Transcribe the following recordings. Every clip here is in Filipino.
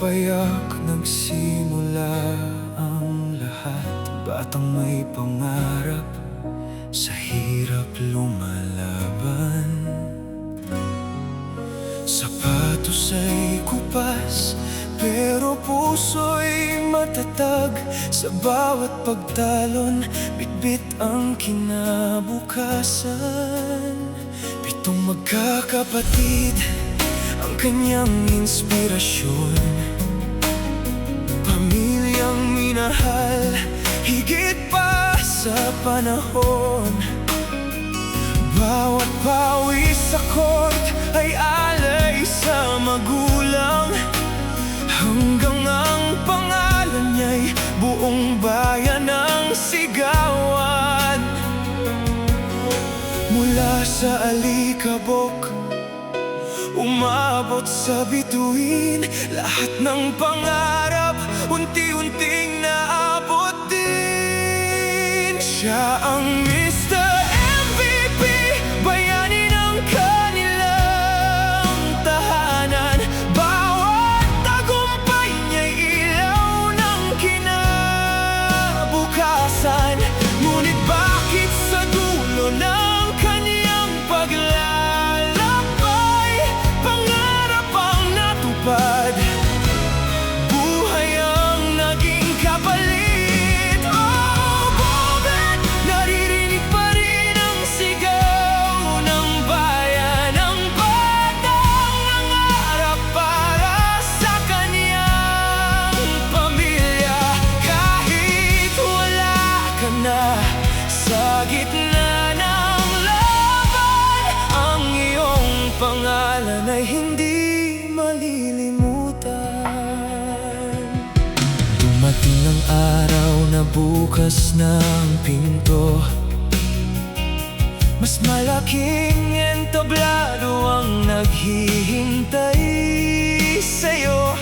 payak nagsimula ang lahat. Batang may pangarap, sa hirap lumalaban. Sapatos ay kupas, pero puso'y matatag. Sa bawat pagtalon, bitbit ang kinabukasan. Pitong magkakapatid ang kanyang inspirasyon. Pamilyang minahal, higit pa sa panahon. Bawat pawis sa court ay alay sa magulang, hanggang ang pangalan niya'y buong bayan ang sigawan. Mula sa alikabok, umabot sa bituin, lahat ng pangarap unti-unting naabot din. Siya ang Mr. MVP, bayani ng kanilang tahanan. Bawat tagumpay niya'y ilaw ng kinabukasan. Ngunit bakit sa dulo ng kanyang paglalakbay, pangarap ang natupad, buhay ang naging kapalit? Oh, bakit naririnig pa rin ang sigaw ng bayan? Ang batang nangarap para sa kaniyang pamilya. Kahit wala ka na sa gitna ng laban, ang iyong pangalan ay hindi malilimutan. Dumating ang araw na bukas ng pinto, mas malaking entablado ang naghihintay sa'yo.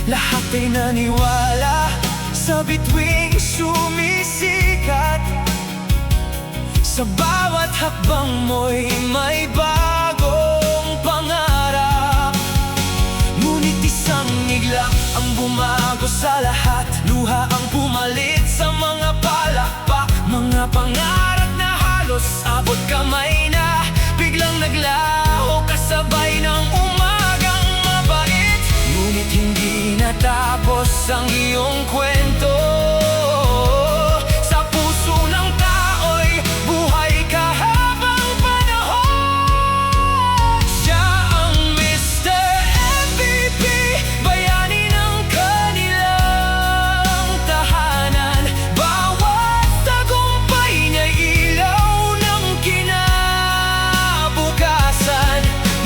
Lahat ay naniwala sa bituing sumisikat. Sa bawat hakbang mo'y may bagong pangarap. Ngunit isang iglap ang bumago sa lahat. Luha ang pumalit sa mga palakpak. Mga pangarap na halos abot kamay na, biglang naglaho kasabay ng umagang mabait. Ngunit hindi natapos ang iyong kwento. Sa puso ng tao'y buhay ka habang panahon. Siya ang Mr. MVP, bayani ng kanilang tahanan. Bawat tagumpay niya'y ilaw ng kinabukasan.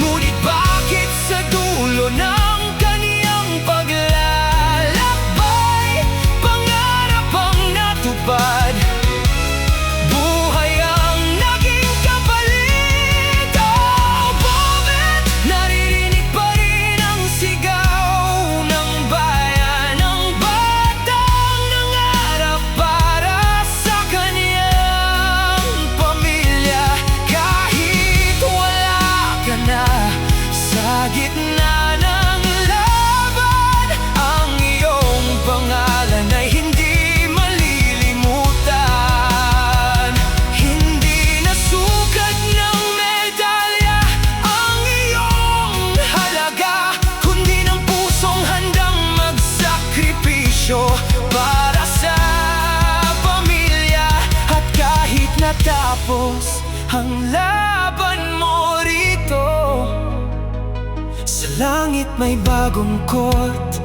Ngunit bakit sa dulo ng kaniyang paglalakbay, pangarap ang natupad, buhay ang naging kapalit? Oh, bakit naririnig pa rin ang sigaw ng bayan? Ang batang nangarap para sa kaniyang pamilya. Kahit wala ka na sa gitna ng laban, ang iyong pangalan ay hindi malilimutan. Hindi nasukat ng medalya ang iyong halaga, kundi ng pusong handang magsakripisyo para sa pamilya. At kahit natapos ang laban mo rito, sa langit may bagong court.